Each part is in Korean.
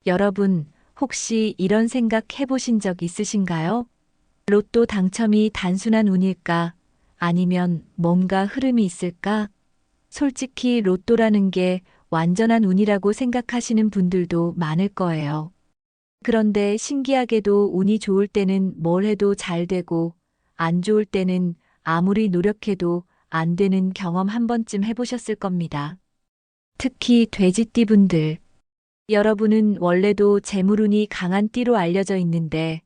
여러분, 혹시 이런 생각 해보신 적 있으신가요? 로또 당첨이 단순한 운일까? 아니면 뭔가 흐름이 있을까? 솔직히 로또라는 게 완전한 운이라고 생각하시는 분들도 많을 거예요. 그런데 신기하게도 운이 좋을 때는 뭘 해도 잘 되고, 안 좋을 때는 아무리 노력해도 안 되는 경험 한 번쯤 해보셨을 겁니다. 특히 돼지띠 분들. 여러분은 원래도 재물운이 강한 띠로 알려져 있는데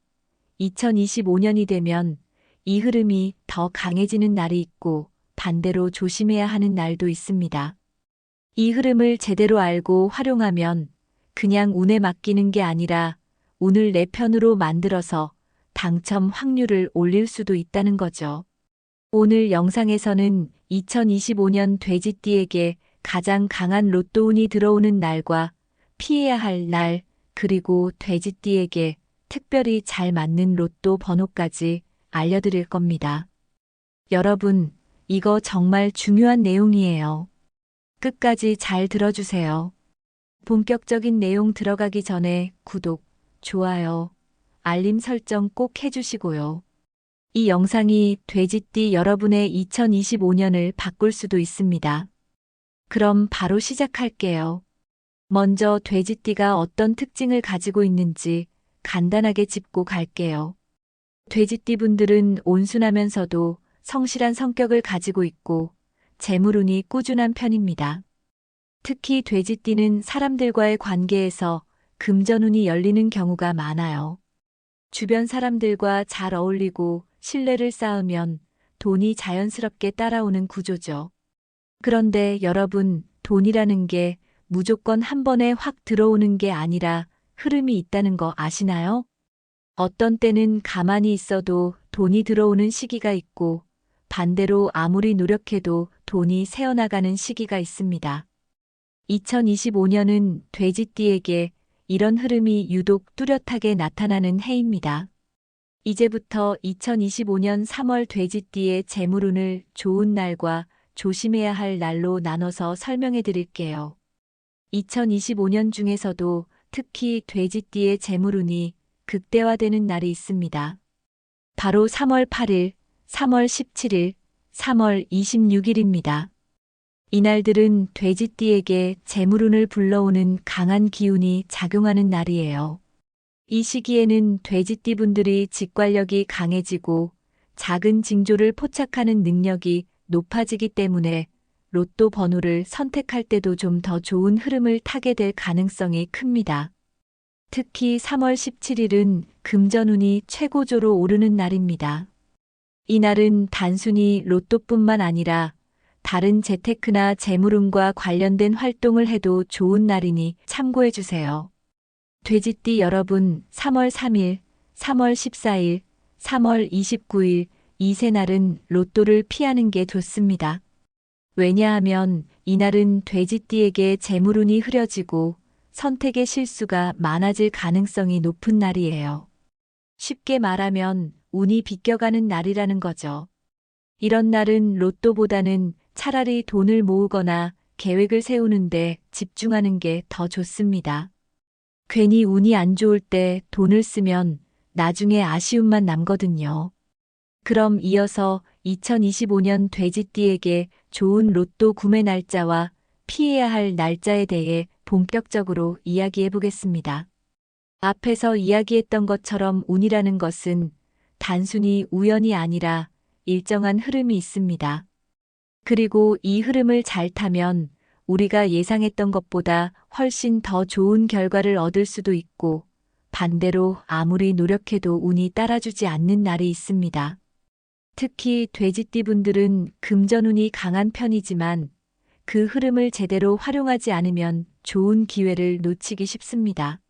2025년이 되면 이 흐름이 더 강해지는 날이 있고 반대로 조심해야 하는 날도 있습니다. 이 흐름을 제대로 알고 활용하면 그냥 운에 맡기는 게 아니라 운을 내 편으로 만들어서 당첨 확률을 올릴 수도 있다는 거죠. 오늘 영상에서는 2025년 돼지띠에게 가장 강한 로또운이 들어오는 날과 피해야 할 날, 그리고 돼지띠에게 특별히 잘 맞는 로또 번호까지 알려드릴 겁니다. 여러분, 이거 정말 중요한 내용이에요. 끝까지 잘 들어주세요. 본격적인 내용 들어가기 전에 구독, 좋아요, 알림 설정 꼭 해주시고요. 이 영상이 돼지띠 여러분의 2025년을 바꿀 수도 있습니다. 그럼 바로 시작할게요. 먼저 돼지띠가 어떤 특징을 가지고 있는지 간단하게 짚고 갈게요. 돼지띠 분들은 온순하면서도 성실한 성격을 가지고 있고 재물운이 꾸준한 편입니다. 특히 돼지띠는 사람들과의 관계에서 금전운이 열리는 경우가 많아요. 주변 사람들과 잘 어울리고 신뢰를 쌓으면 돈이 자연스럽게 따라오는 구조죠. 그런데 여러분, 돈이라는 게 무조건 한 번에 확 들어오는 게 아니라 흐름이 있다는 거 아시나요? 어떤 때는 가만히 있어도 돈이 들어오는 시기가 있고 반대로 아무리 노력해도 돈이 새어나가는 시기가 있습니다. 2025년은 돼지띠에게 이런 흐름이 유독 뚜렷하게 나타나는 해입니다. 이제부터 2025년 3월 돼지띠의 재물운을 좋은 날과 조심해야 할 날로 나눠서 설명해 드릴게요. 2025년 중에서도 특히 돼지띠의 재물운이 극대화되는 날이 있습니다. 바로 3월 8일, 3월 17일, 3월 26일입니다. 이날들은 돼지띠에게 재물운을 불러오는 강한 기운이 작용하는 날이에요. 이 시기에는 돼지띠 분들이 직관력이 강해지고 작은 징조를 포착하는 능력이 높아지기 때문에 로또 번호를 선택할 때도 좀 더 좋은 흐름을 타게 될 가능성이 큽니다. 특히 3월 17일은 금전운이 최고조로 오르는 날입니다. 이날은 단순히 로또뿐만 아니라 다른 재테크나 재물운과 관련된 활동을 해도 좋은 날이니 참고해 주세요. 돼지띠 여러분, 3월 3일, 3월 14일, 3월 29일 이 세 날은 로또를 피하는 게 좋습니다. 왜냐하면 이날은 돼지띠에게 재물운이 흐려지고 선택의 실수가 많아질 가능성이 높은 날이에요. 쉽게 말하면 운이 비껴가는 날이라는 거죠. 이런 날은 로또보다는 차라리 돈을 모으거나 계획을 세우는데 집중하는 게 더 좋습니다. 괜히 운이 안 좋을 때 돈을 쓰면 나중에 아쉬움만 남거든요. 그럼 이어서 2025년 돼지띠에게 좋은 로또 구매 날짜와 피해야 할 날짜에 대해 본격적으로 이야기해 보겠습니다. 앞에서 이야기했던 것처럼 운이라는 것은 단순히 우연이 아니라 일정한 흐름이 있습니다. 그리고 이 흐름을 잘 타면 우리가 예상했던 것보다 훨씬 더 좋은 결과를 얻을 수도 있고 반대로 아무리 노력해도 운이 따라주지 않는 날이 있습니다. 특히 돼지띠 분들은 금전운이 강한 편이지만 그 흐름을 제대로 활용하지 않으면 좋은 기회를 놓치기 쉽습니다.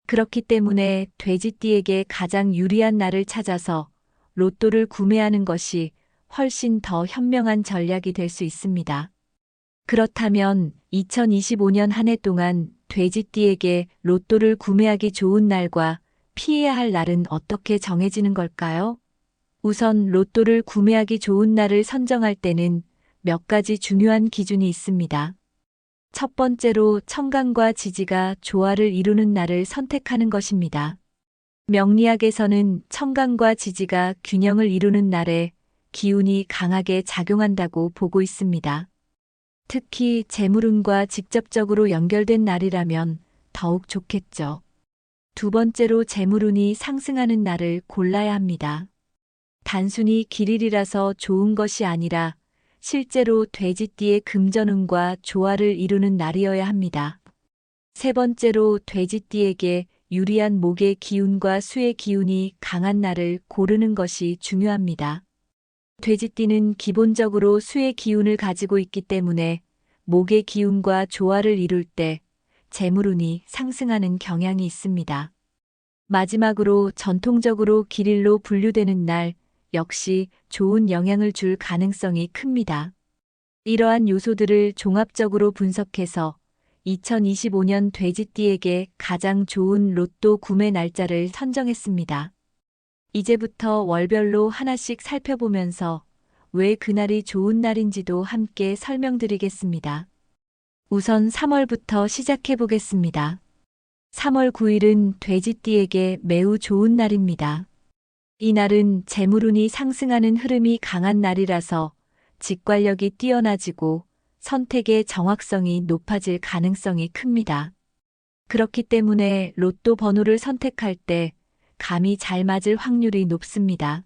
그렇기 때문에 돼지띠에게 가장 유리한 날을 찾아서 로또를 구매하는 것이 훨씬 더 현명한 전략이 될 수 있습니다. 그렇다면 2025년 한 해 동안 돼지띠에게 로또를 구매하기 좋은 날과 피해야 할 날은 어떻게 정해지는 걸까요? 우선 로또를 구매하기 좋은 날을 선정할 때는 몇 가지 중요한 기준이 있습니다. 첫 번째로 청간과 지지가 조화를 이루는 날을 선택하는 것입니다. 명리학에서는 청간과 지지가 균형을 이루는 날에 기운이 강하게 작용한다고 보고 있습니다. 특히 재물운과 직접적으로 연결된 날이라면 더욱 좋겠죠. 두 번째로 재물운이 상승하는 날을 골라야 합니다. 단순히 길일이라서 좋은 것이 아니라 실제로 돼지띠의 금전운과 조화를 이루는 날이어야 합니다. 세 번째로 돼지띠에게 유리한 목의 기운과 수의 기운이 강한 날을 고르는 것이 중요합니다. 돼지띠는 기본적으로 수의 기운을 가지고 있기 때문에 목의 기운과 조화를 이룰 때 재물운이 상승하는 경향이 있습니다. 마지막으로 전통적으로 길일로 분류되는 날 역시 좋은 영향을 줄 가능성이 큽니다. 이러한 요소들을 종합적으로 분석해서 2025년 돼지띠에게 가장 좋은 로또 구매 날짜를 선정했습니다. 이제부터 월별로 하나씩 살펴보면서 왜 그날이 좋은 날인지도 함께 설명드리겠습니다. 우선 3월부터 시작해 보겠습니다. 3월 9일은 돼지띠에게 매우 좋은 날입니다. 이 날은 재물운이 상승하는 흐름이 강한 날이라서 직관력이 뛰어나지고 선택의 정확성이 높아질 가능성이 큽니다. 그렇기 때문에 로또 번호를 선택할 때 감이 잘 맞을 확률이 높습니다.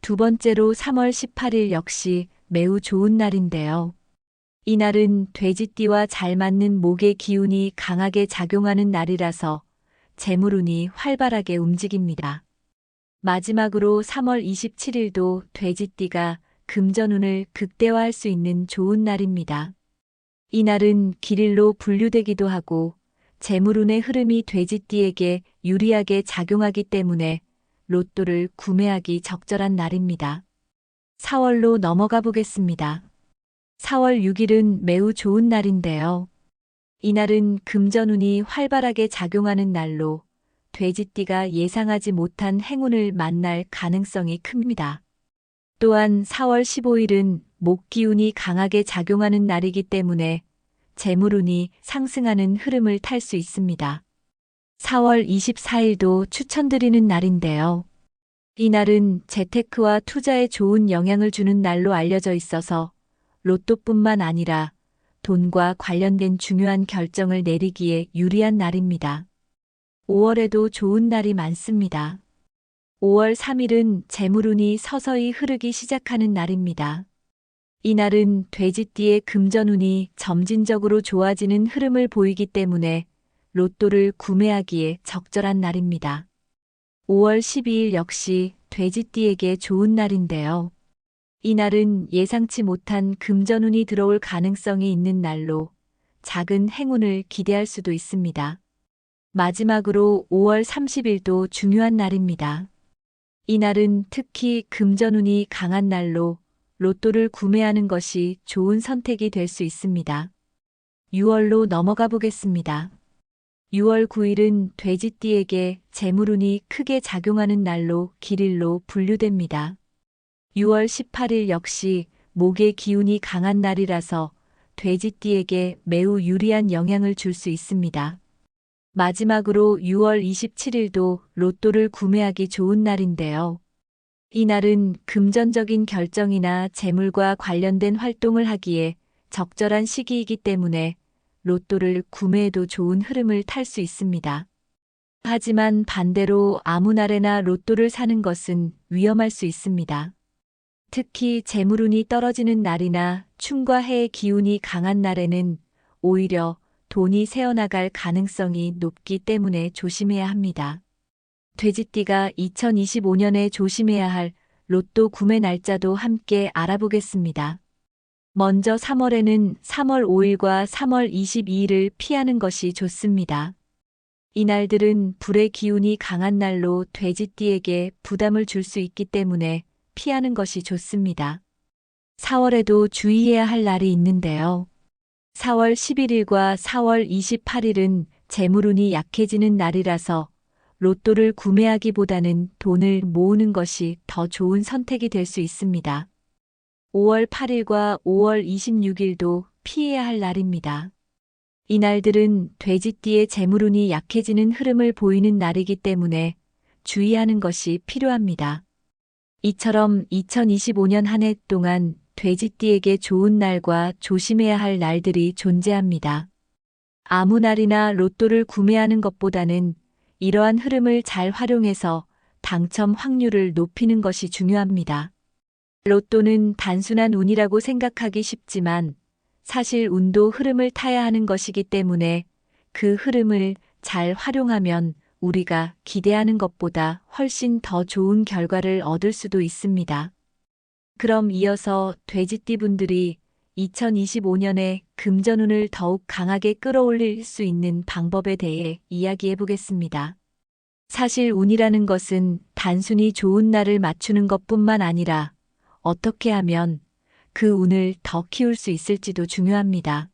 두 번째로 3월 18일 역시 매우 좋은 날인데요. 이 날은 돼지띠와 잘 맞는 목의 기운이 강하게 작용하는 날이라서 재물운이 활발하게 움직입니다. 마지막으로 3월 27일도 돼지띠가 금전운을 극대화할 수 있는 좋은 날입니다. 이 날은 길일로 분류되기도 하고 재물운의 흐름이 돼지띠에게 유리하게 작용하기 때문에 로또를 구매하기 적절한 날입니다. 4월로 넘어가 보겠습니다. 4월 6일은 매우 좋은 날인데요. 이 날은 금전운이 활발하게 작용하는 날로 돼지띠가 예상하지 못한 행운을 만날 가능성이 큽니다. 또한 4월 15일은 목기운이 강하게 작용하는 날이기 때문에 재물운이 상승하는 흐름을 탈 수 있습니다. 4월 24일도 추천드리는 날인데요. 이 날은 재테크와 투자에 좋은 영향을 주는 날로 알려져 있어서 로또뿐만 아니라 돈과 관련된 중요한 결정을 내리기에 유리한 날입니다. 5월에도 좋은 날이 많습니다. 5월 3일은 재물운이 서서히 흐르기 시작하는 날입니다. 이 날은 돼지띠의 금전운이 점진적으로 좋아지는 흐름을 보이기 때문에 로또를 구매하기에 적절한 날입니다. 5월 12일 역시 돼지띠에게 좋은 날인데요. 이 날은 예상치 못한 금전운이 들어올 가능성이 있는 날로 작은 행운을 기대할 수도 있습니다. 마지막으로 5월 30일도 중요한 날입니다. 이 날은 특히 금전운이 강한 날로 로또를 구매하는 것이 좋은 선택이 될 수 있습니다. 6월로 넘어가 보겠습니다. 6월 9일은 돼지띠에게 재물운이 크게 작용하는 날로 길일로 분류됩니다. 6월 18일 역시 목의 기운이 강한 날이라서 돼지띠에게 매우 유리한 영향을 줄 수 있습니다. 마지막으로 6월 27일도 로또를 구매하기 좋은 날인데요. 이 날은 금전적인 결정이나 재물과 관련된 활동을 하기에 적절한 시기이기 때문에 로또를 구매해도 좋은 흐름을 탈 수 있습니다. 하지만 반대로 아무 날에나 로또를 사는 것은 위험할 수 있습니다. 특히 재물운이 떨어지는 날이나 춘과 해의 기운이 강한 날에는 오히려 돈이 새어나갈 가능성이 높기 때문에 조심해야 합니다. 돼지띠가 2025년에 조심해야 할 로또 구매 날짜도 함께 알아보겠습니다. 먼저 3월에는 3월 5일과 3월 22일을 피하는 것이 좋습니다. 이 날들은 불의 기운이 강한 날로 돼지띠에게 부담을 줄 수 있기 때문에 피하는 것이 좋습니다. 4월에도 주의해야 할 날이 있는데요. 4월 11일과 4월 28일은 재물운이 약해지는 날이라서 로또를 구매하기보다는 돈을 모으는 것이 더 좋은 선택이 될 수 있습니다. 5월 8일과 5월 26일도 피해야 할 날입니다. 이날들은 돼지띠의 재물운이 약해지는 흐름을 보이는 날이기 때문에 주의하는 것이 필요합니다. 이처럼 2025년 한 해 동안 돼지띠에게 좋은 날과 조심해야 할 날들이 존재합니다. 아무 날이나 로또를 구매하는 것보다는 이러한 흐름을 잘 활용해서 당첨 확률을 높이는 것이 중요합니다. 로또는 단순한 운이라고 생각하기 쉽지만 사실 운도 흐름을 타야 하는 것이기 때문에 그 흐름을 잘 활용하면 우리가 기대하는 것보다 훨씬 더 좋은 결과를 얻을 수도 있습니다. 그럼 이어서 돼지띠 분들이 2025년에 금전운을 더욱 강하게 끌어올릴 수 있는 방법에 대해 이야기해 보겠습니다. 사실 운이라는 것은 단순히 좋은 날을 맞추는 것뿐만 아니라 어떻게 하면 그 운을 더 키울 수 있을지도 중요합니다.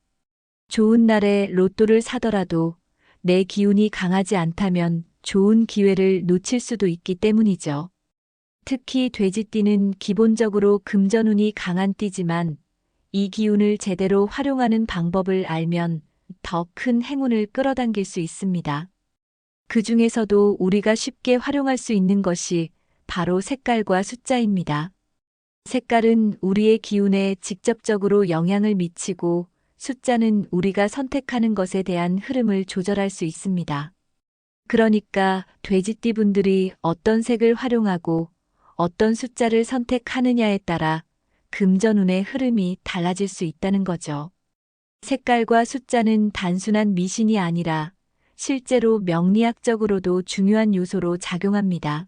좋은 날에 로또를 사더라도 내 기운이 강하지 않다면 좋은 기회를 놓칠 수도 있기 때문이죠. 특히 돼지띠는 기본적으로 금전운이 강한 띠지만 이 기운을 제대로 활용하는 방법을 알면 더 큰 행운을 끌어당길 수 있습니다. 그 중에서도 우리가 쉽게 활용할 수 있는 것이 바로 색깔과 숫자입니다. 색깔은 우리의 기운에 직접적으로 영향을 미치고 숫자는 우리가 선택하는 것에 대한 흐름을 조절할 수 있습니다. 그러니까 돼지띠 분들이 어떤 색을 활용하고 어떤 숫자를 선택하느냐에 따라 금전운의 흐름이 달라질 수 있다는 거죠. 색깔과 숫자는 단순한 미신이 아니라 실제로 명리학적으로도 중요한 요소로 작용합니다.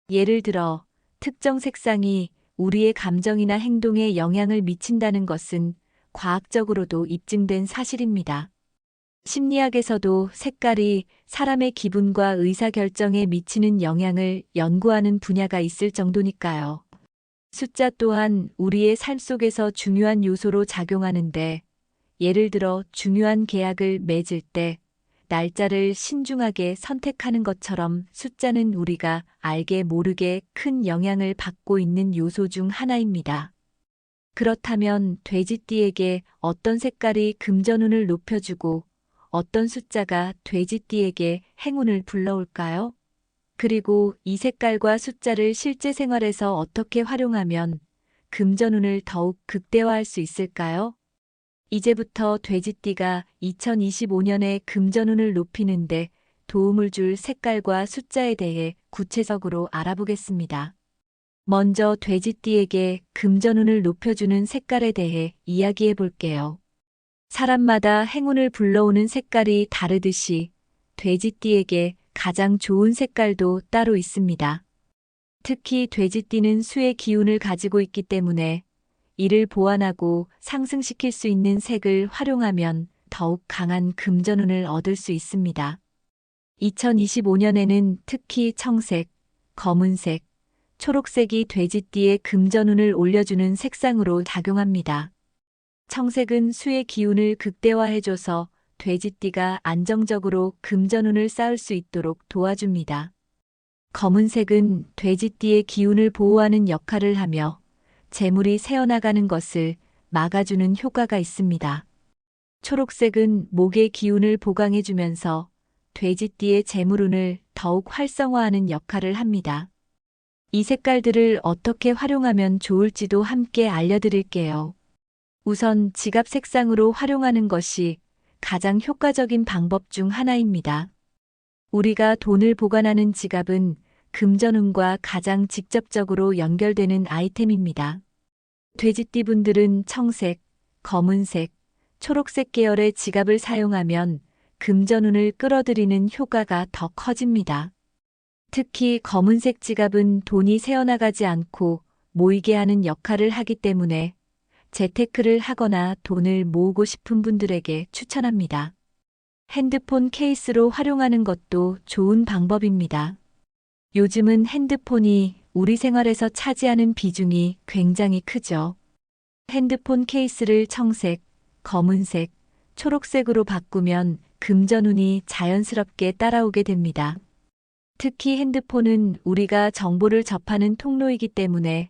예를 들어 특정 색상이 우리의 감정이나 행동에 영향을 미친다는 것은 과학적으로도 입증된 사실입니다. 심리학에서도 색깔이 사람의 기분과 의사결정에 미치는 영향을 연구하는 분야가 있을 정도니까요. 숫자 또한 우리의 삶 속에서 중요한 요소로 작용하는데, 예를 들어 중요한 계약을 맺을 때 날짜를 신중하게 선택하는 것처럼 숫자는 우리가 알게 모르게 큰 영향을 받고 있는 요소 중 하나입니다. 그렇다면 돼지띠에게 어떤 색깔이 금전운을 높여주고 어떤 숫자가 돼지띠에게 행운을 불러올까요? 그리고 이 색깔과 숫자를 실제 생활에서 어떻게 활용하면 금전운을 더욱 극대화할 수 있을까요? 이제부터 돼지띠가 2025년에 금전운을 높이는데 도움을 줄 색깔과 숫자에 대해 구체적으로 알아보겠습니다. 먼저 돼지띠에게 금전운을 높여주는 색깔에 대해 이야기해 볼게요. 사람마다 행운을 불러오는 색깔이 다르듯이 돼지띠에게 가장 좋은 색깔도 따로 있습니다. 특히 돼지띠는 수의 기운을 가지고 있기 때문에 이를 보완하고 상승시킬 수 있는 색을 활용하면 더욱 강한 금전운을 얻을 수 있습니다. 2025년에는 특히 청색, 검은색, 초록색이 돼지띠의 금전운을 올려주는 색상으로 작용합니다. 청색은 수의 기운을 극대화해줘서 돼지띠가 안정적으로 금전운을 쌓을 수 있도록 도와줍니다. 검은색은 돼지띠의 기운을 보호하는 역할을 하며 재물이 새어나가는 것을 막아주는 효과가 있습니다. 초록색은 목의 기운을 보강해주면서 돼지띠의 재물운을 더욱 활성화하는 역할을 합니다. 이 색깔들을 어떻게 활용하면 좋을지도 함께 알려드릴게요. 우선 지갑 색상으로 활용하는 것이 가장 효과적인 방법 중 하나입니다. 우리가 돈을 보관하는 지갑은 금전운과 가장 직접적으로 연결되는 아이템입니다. 돼지띠 분들은 청색, 검은색, 초록색 계열의 지갑을 사용하면 금전운을 끌어들이는 효과가 더 커집니다. 특히 검은색 지갑은 돈이 새어나가지 않고 모이게 하는 역할을 하기 때문에 재테크를 하거나 돈을 모으고 싶은 분들에게 추천합니다. 핸드폰 케이스로 활용하는 것도 좋은 방법입니다. 요즘은 핸드폰이 우리 생활에서 차지하는 비중이 굉장히 크죠. 핸드폰 케이스를 청색, 검은색, 초록색으로 바꾸면 금전운이 자연스럽게 따라오게 됩니다. 특히 핸드폰은 우리가 정보를 접하는 통로이기 때문에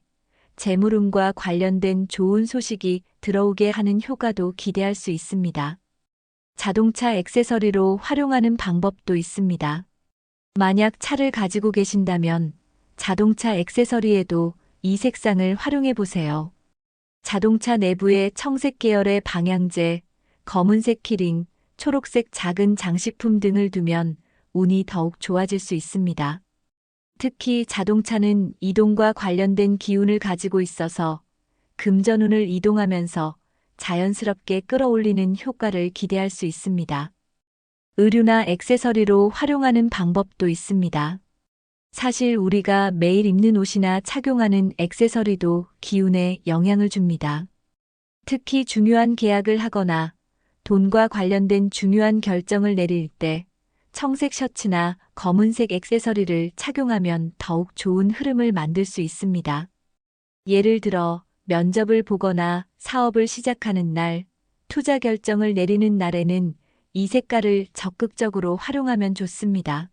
재물운과 관련된 좋은 소식이 들어오게 하는 효과도 기대할 수 있습니다. 자동차 액세서리로 활용하는 방법도 있습니다. 만약 차를 가지고 계신다면 자동차 액세서리에도 이 색상을 활용해 보세요. 자동차 내부에 청색 계열의 방향제, 검은색 키링, 초록색 작은 장식품 등을 두면 운이 더욱 좋아질 수 있습니다. 특히 자동차는 이동과 관련된 기운을 가지고 있어서 금전운을 이동하면서 자연스럽게 끌어올리는 효과를 기대할 수 있습니다. 의류나 액세서리로 활용하는 방법도 있습니다. 사실 우리가 매일 입는 옷이나 착용하는 액세서리도 기운에 영향을 줍니다. 특히 중요한 계약을 하거나 돈과 관련된 중요한 결정을 내릴 때 청색 셔츠나 검은색 액세서리를 착용하면 더욱 좋은 흐름을 만들 수 있습니다. 예를 들어 면접을 보거나 사업을 시작하는 날, 투자 결정을 내리는 날에는 이 색깔을 적극적으로 활용하면 좋습니다.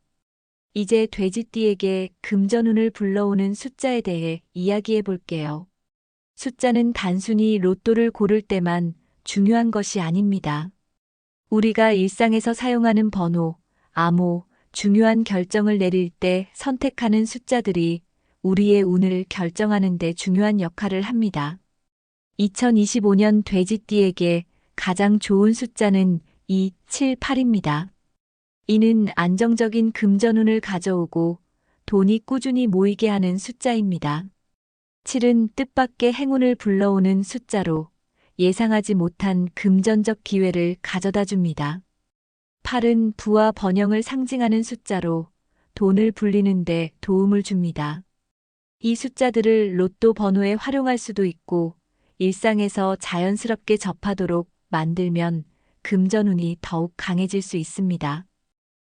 이제 돼지띠에게 금전운을 불러오는 숫자에 대해 이야기해 볼게요. 숫자는 단순히 로또를 고를 때만 중요한 것이 아닙니다. 우리가 일상에서 사용하는 번호, 암호, 중요한 결정을 내릴 때 선택하는 숫자들이 우리의 운을 결정하는 데 중요한 역할을 합니다. 2025년 돼지띠에게 가장 좋은 숫자는 2, 7, 8입니다. 이는 안정적인 금전운을 가져오고 돈이 꾸준히 모이게 하는 숫자입니다. 7은 뜻밖의 행운을 불러오는 숫자로 예상하지 못한 금전적 기회를 가져다 줍니다. 8은 부와 번영을 상징하는 숫자로 돈을 불리는 데 도움을 줍니다. 이 숫자들을 로또 번호에 활용할 수도 있고 일상에서 자연스럽게 접하도록 만들면 금전운이 더욱 강해질 수 있습니다.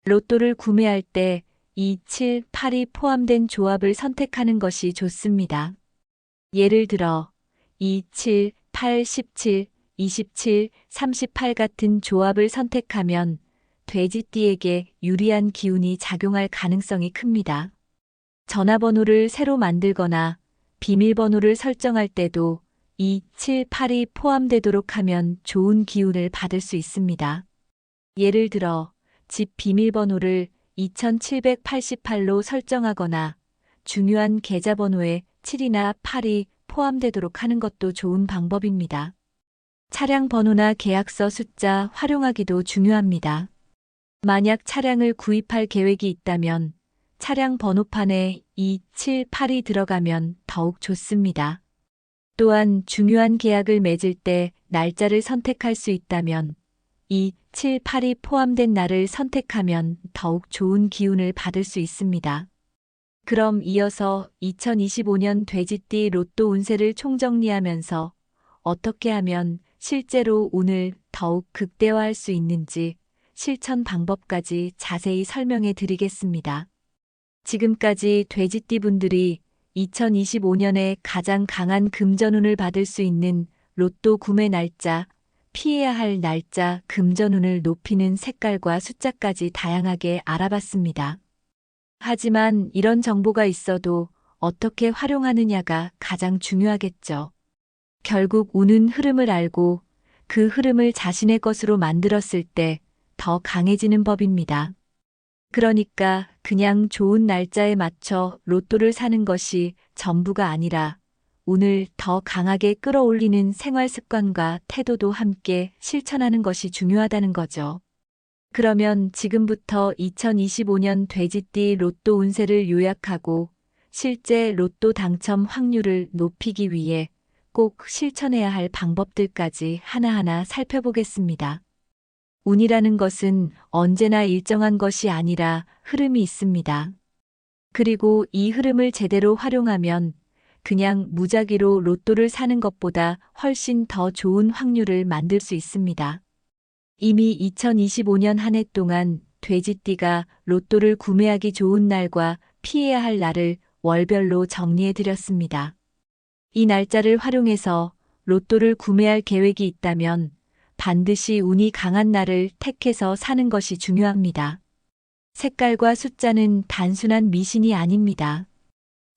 로또를 구매할 때 2, 7, 8이 포함된 조합을 선택하는 것이 좋습니다. 예를 들어 2, 7, 8, 17, 27, 38 같은 조합을 선택하면 돼지띠에게 유리한 기운이 작용할 가능성이 큽니다. 전화번호를 새로 만들거나 비밀번호를 설정할 때도 2, 7, 8이 포함되도록 하면 좋은 기운을 받을 수 있습니다. 예를 들어 집 비밀번호를 2788로 설정하거나 중요한 계좌번호에 7이나 8이 포함되도록 하는 것도 좋은 방법입니다. 차량 번호나 계약서 숫자 활용하기도 중요합니다. 만약 차량을 구입할 계획이 있다면 차량 번호판에 2, 7, 8이 들어가면 더욱 좋습니다. 또한 중요한 계약을 맺을 때 날짜를 선택할 수 있다면 2, 7, 8이 포함된 날을 선택하면 더욱 좋은 기운을 받을 수 있습니다. 그럼 이어서 2025년 돼지띠 로또 운세를 총정리하면서 어떻게 하면 실제로 운을 더욱 극대화할 수 있는지 실천 방법까지 자세히 설명해 드리겠습니다. 지금까지 돼지띠 분들이 2025년에 가장 강한 금전운을 받을 수 있는 로또 구매 날짜, 피해야 할 날짜, 금전운을 높이는 색깔과 숫자까지 다양하게 알아봤습니다. 하지만 이런 정보가 있어도 어떻게 활용하느냐가 가장 중요하겠죠. 결국 운은 흐름을 알고 그 흐름을 자신의 것으로 만들었을 때 더 강해지는 법입니다. 그러니까 그냥 좋은 날짜에 맞춰 로또를 사는 것이 전부가 아니라 운을 더 강하게 끌어올리는 생활 습관과 태도도 함께 실천하는 것이 중요하다는 거죠. 그러면 지금부터 2025년 돼지띠 로또 운세를 요약하고 실제 로또 당첨 확률을 높이기 위해 꼭 실천해야 할 방법들까지 하나하나 살펴보겠습니다. 운이라는 것은 언제나 일정한 것이 아니라 흐름이 있습니다. 그리고 이 흐름을 제대로 활용하면 그냥 무작위로 로또를 사는 것보다 훨씬 더 좋은 확률을 만들 수 있습니다. 이미 2025년 한 해 동안 돼지띠가 로또를 구매하기 좋은 날과 피해야 할 날을 월별로 정리해 드렸습니다. 이 날짜를 활용해서 로또를 구매할 계획이 있다면 반드시 운이 강한 날을 택해서 사는 것이 중요합니다. 색깔과 숫자는 단순한 미신이 아닙니다.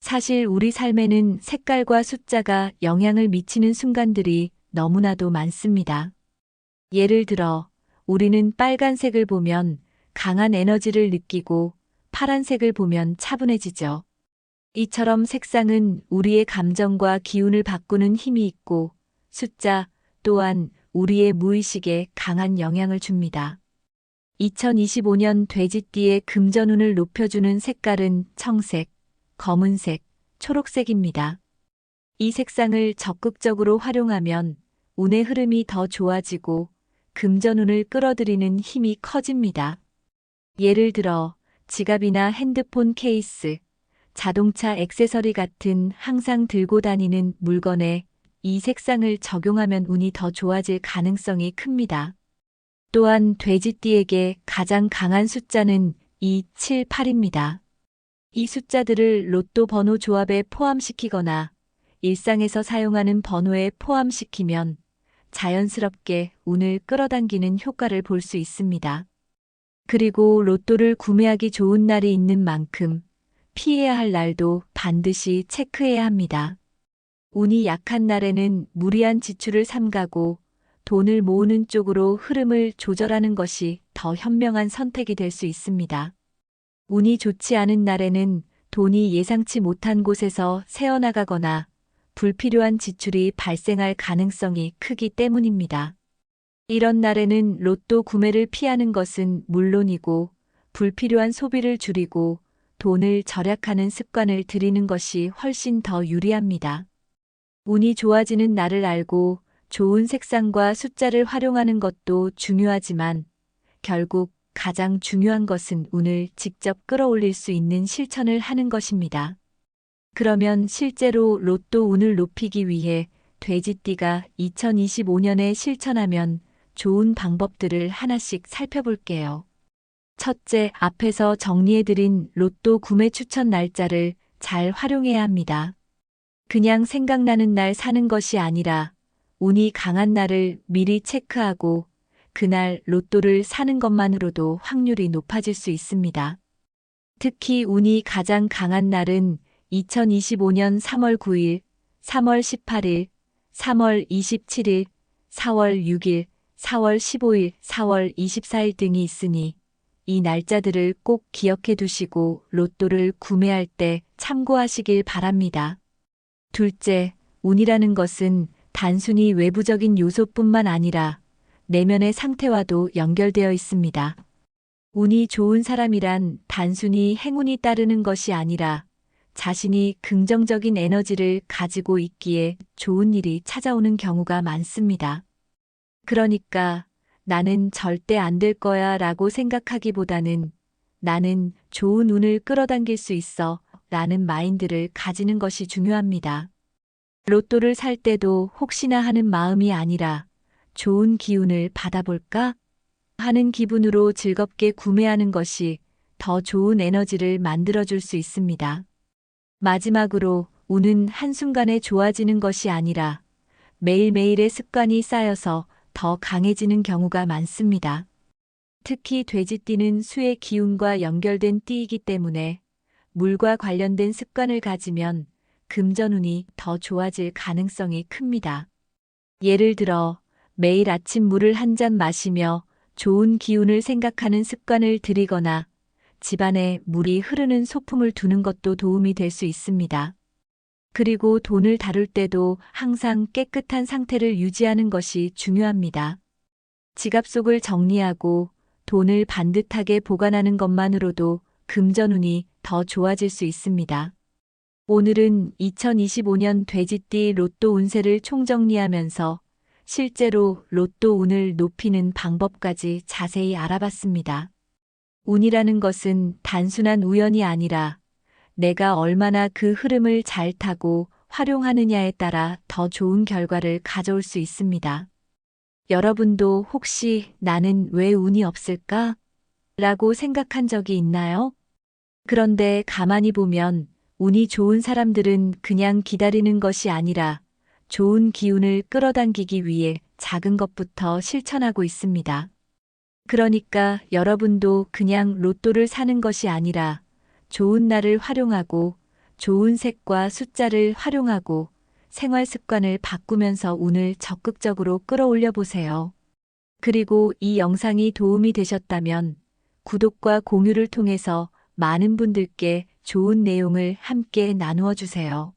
사실 우리 삶에는 색깔과 숫자가 영향을 미치는 순간들이 너무나도 많습니다. 예를 들어 우리는 빨간색을 보면 강한 에너지를 느끼고 파란색을 보면 차분해지죠. 이처럼 색상은 우리의 감정과 기운을 바꾸는 힘이 있고 숫자 또한 우리의 무의식에 강한 영향을 줍니다. 2025년 돼지띠의 금전운을 높여주는 색깔은 청색, 검은색, 초록색입니다. 이 색상을 적극적으로 활용하면 운의 흐름이 더 좋아지고 금전운을 끌어들이는 힘이 커집니다. 예를 들어 지갑이나 핸드폰 케이스, 자동차 액세서리 같은 항상 들고 다니는 물건에 이 색상을 적용하면 운이 더 좋아질 가능성이 큽니다. 또한 돼지띠에게 가장 강한 숫자는 2, 7, 8입니다. 이 숫자들을 로또 번호 조합에 포함시키거나 일상에서 사용하는 번호에 포함시키면 자연스럽게 운을 끌어당기는 효과를 볼 수 있습니다. 그리고 로또를 구매하기 좋은 날이 있는 만큼 피해야 할 날도 반드시 체크해야 합니다. 운이 약한 날에는 무리한 지출을 삼가고 돈을 모으는 쪽으로 흐름을 조절하는 것이 더 현명한 선택이 될 수 있습니다. 운이 좋지 않은 날에는 돈이 예상치 못한 곳에서 새어나가거나 불필요한 지출이 발생할 가능성이 크기 때문입니다. 이런 날에는 로또 구매를 피하는 것은 물론이고 불필요한 소비를 줄이고 돈을 절약하는 습관을 들이는 것이 훨씬 더 유리합니다. 운이 좋아지는 날을 알고 좋은 색상과 숫자를 활용하는 것도 중요하지만 결국 가장 중요한 것은 운을 직접 끌어올릴 수 있는 실천을 하는 것입니다. 그러면 실제로 로또 운을 높이기 위해 돼지띠가 2025년에 실천하면 좋은 방법들을 하나씩 살펴볼게요. 첫째, 앞에서 정리해드린 로또 구매 추천 날짜를 잘 활용해야 합니다. 그냥 생각나는 날 사는 것이 아니라 운이 강한 날을 미리 체크하고 그날 로또를 사는 것만으로도 확률이 높아질 수 있습니다. 특히 운이 가장 강한 날은 2025년 3월 9일, 3월 18일, 3월 27일, 4월 6일, 4월 15일, 4월 24일 등이 있으니 이 날짜들을 꼭 기억해 두시고 로또를 구매할 때 참고하시길 바랍니다. 둘째, 운이라는 것은 단순히 외부적인 요소뿐만 아니라 내면의 상태와도 연결되어 있습니다. 운이 좋은 사람이란 단순히 행운이 따르는 것이 아니라 자신이 긍정적인 에너지를 가지고 있기에 좋은 일이 찾아오는 경우가 많습니다. 그러니까 나는 절대 안 될 거야 라고 생각하기보다는 나는 좋은 운을 끌어당길 수 있어 라는 마인드를 가지는 것이 중요합니다. 로또를 살 때도 혹시나 하는 마음이 아니라 좋은 기운을 받아볼까 하는 기분으로 즐겁게 구매하는 것이 더 좋은 에너지를 만들어줄 수 있습니다. 마지막으로 운은 한순간에 좋아지는 것이 아니라 매일매일의 습관이 쌓여서 더 강해지는 경우가 많습니다. 특히 돼지띠는 수의 기운과 연결된 띠이기 때문에 물과 관련된 습관을 가지면 금전운이 더 좋아질 가능성이 큽니다. 예를 들어 매일 아침 물을 한 잔 마시며 좋은 기운을 생각하는 습관을 들이거나 집안에 물이 흐르는 소품을 두는 것도 도움이 될 수 있습니다. 그리고 돈을 다룰 때도 항상 깨끗한 상태를 유지하는 것이 중요합니다. 지갑 속을 정리하고 돈을 반듯하게 보관하는 것만으로도 금전운이 더 좋아질 수 있습니다. 오늘은 2025년 돼지띠 로또 운세를 총정리하면서 실제로 로또 운을 높이는 방법까지 자세히 알아봤습니다. 운이라는 것은 단순한 우연이 아니라 내가 얼마나 그 흐름을 잘 타고 활용하느냐에 따라 더 좋은 결과를 가져올 수 있습니다. 여러분도 혹시 나는 왜 운이 없을까? 라고 생각한 적이 있나요? 그런데 가만히 보면 운이 좋은 사람들은 그냥 기다리는 것이 아니라 좋은 기운을 끌어당기기 위해 작은 것부터 실천하고 있습니다. 그러니까 여러분도 그냥 로또를 사는 것이 아니라 좋은 날을 활용하고 좋은 색과 숫자를 활용하고 생활 습관을 바꾸면서 운을 적극적으로 끌어올려 보세요. 그리고 이 영상이 도움이 되셨다면 구독과 공유를 통해서 많은 분들께 좋은 내용을 함께 나누어 주세요.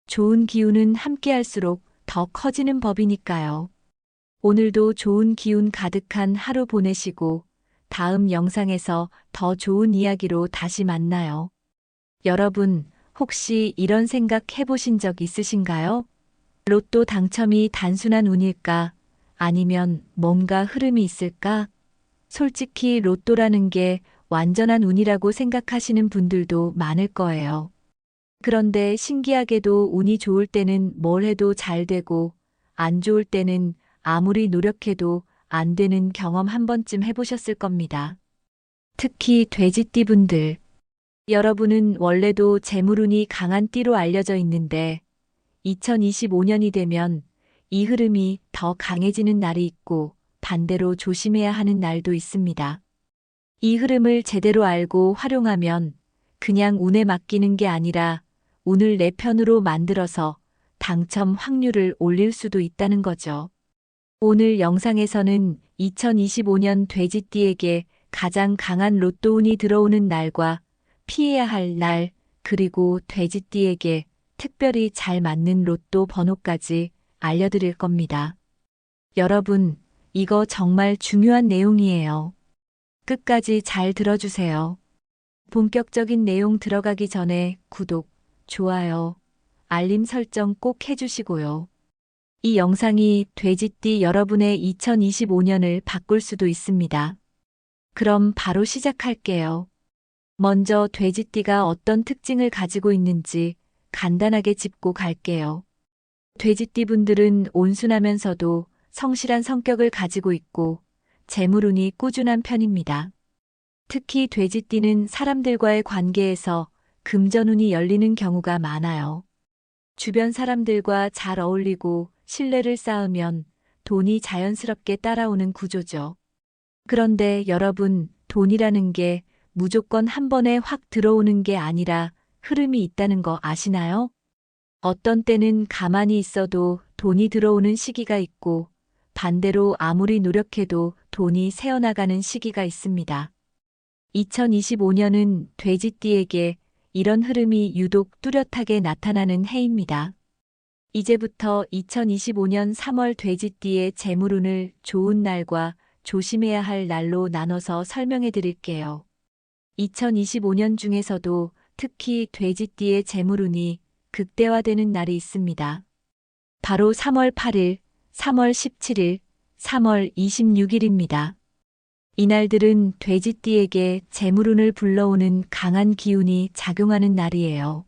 좋은 기운은 함께 할수록 더 커지는 법이니까요. 오늘도 좋은 기운 가득한 하루 보내시고 다음 영상에서 더 좋은 이야기로 다시 만나요. 여러분, 혹시 이런 생각 해보신 적 있으신가요? 로또 당첨이 단순한 운일까? 아니면 뭔가 흐름이 있을까? 솔직히 로또라는 게 완전한 운이라고 생각하시는 분들도 많을 거예요. 그런데 신기하게도 운이 좋을 때는 뭘 해도 잘 되고, 안 좋을 때는 아무리 노력해도 안 되는 경험 한 번쯤 해보셨을 겁니다. 특히 돼지띠 분들. 여러분은 원래도 재물운이 강한 띠로 알려져 있는데, 2025년이 되면 이 흐름이 더 강해지는 날이 있고, 반대로 조심해야 하는 날도 있습니다. 이 흐름을 제대로 알고 활용하면 그냥 운에 맡기는 게 아니라 운을 내 편으로 만들어서 당첨 확률을 올릴 수도 있다는 거죠. 오늘 영상에서는 2025년 돼지띠에게 가장 강한 로또 운이 들어오는 날과 피해야 할 날, 그리고 돼지띠에게 특별히 잘 맞는 로또 번호까지 알려드릴 겁니다. 여러분, 이거 정말 중요한 내용이에요. 끝까지 잘 들어주세요. 본격적인 내용 들어가기 전에 구독, 좋아요, 알림 설정 꼭 해주시고요. 이 영상이 돼지띠 여러분의 2025년을 바꿀 수도 있습니다. 그럼 바로 시작할게요. 먼저 돼지띠가 어떤 특징을 가지고 있는지 간단하게 짚고 갈게요. 돼지띠 분들은 온순하면서도 성실한 성격을 가지고 있고 재물운이 꾸준한 편입니다. 특히 돼지띠는 사람들과의 관계에서 금전운이 열리는 경우가 많아요. 주변 사람들과 잘 어울리고 신뢰를 쌓으면 돈이 자연스럽게 따라오는 구조죠. 그런데 여러분, 돈이라는 게 무조건 한 번에 확 들어오는 게 아니라 흐름이 있다는 거 아시나요? 어떤 때는 가만히 있어도 돈이 들어오는 시기가 있고 반대로 아무리 노력해도 돈이 새어나가는 시기가 있습니다. 2025년은 돼지띠에게 이런 흐름이 유독 뚜렷하게 나타나는 해입니다. 이제부터 2025년 3월 돼지띠의 재물운을 좋은 날과 조심해야 할 날로 나눠서 설명해 드릴게요. 2025년 중에서도 특히 돼지띠의 재물운이 극대화되는 날이 있습니다. 바로 3월 8일, 3월 17일, 3월 26일입니다. 이날들은 돼지띠에게 재물운을 불러오는 강한 기운이 작용하는 날이에요.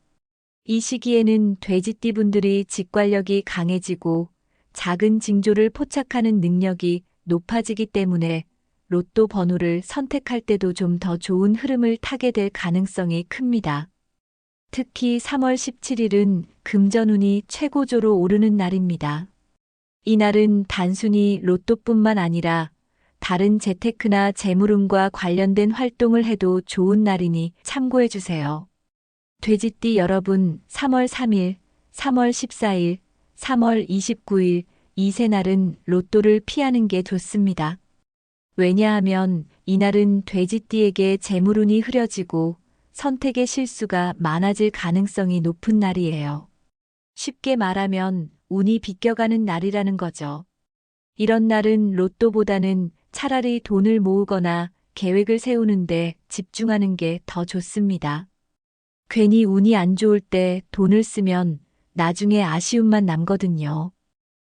이 시기에는 돼지띠 분들이 직관력이 강해지고 작은 징조를 포착하는 능력이 높아지기 때문에 로또 번호를 선택할 때도 좀 더 좋은 흐름을 타게 될 가능성이 큽니다. 특히 3월 17일은 금전운이 최고조로 오르는 날입니다. 이날은 단순히 로또뿐만 아니라 다른 재테크나 재물운과 관련된 활동을 해도 좋은 날이니 참고해 주세요. 돼지띠 여러분, 3월 3일, 3월 14일, 3월 29일 이 세 날은 로또를 피하는 게 좋습니다. 왜냐하면 이날은 돼지띠에게 재물운이 흐려지고 선택의 실수가 많아질 가능성이 높은 날이에요. 쉽게 말하면 운이 비껴가는 날이라는 거죠. 이런 날은 로또보다는 차라리 돈을 모으거나 계획을 세우는데 집중하는 게 더 좋습니다. 괜히 운이 안 좋을 때 돈을 쓰면 나중에 아쉬움만 남거든요.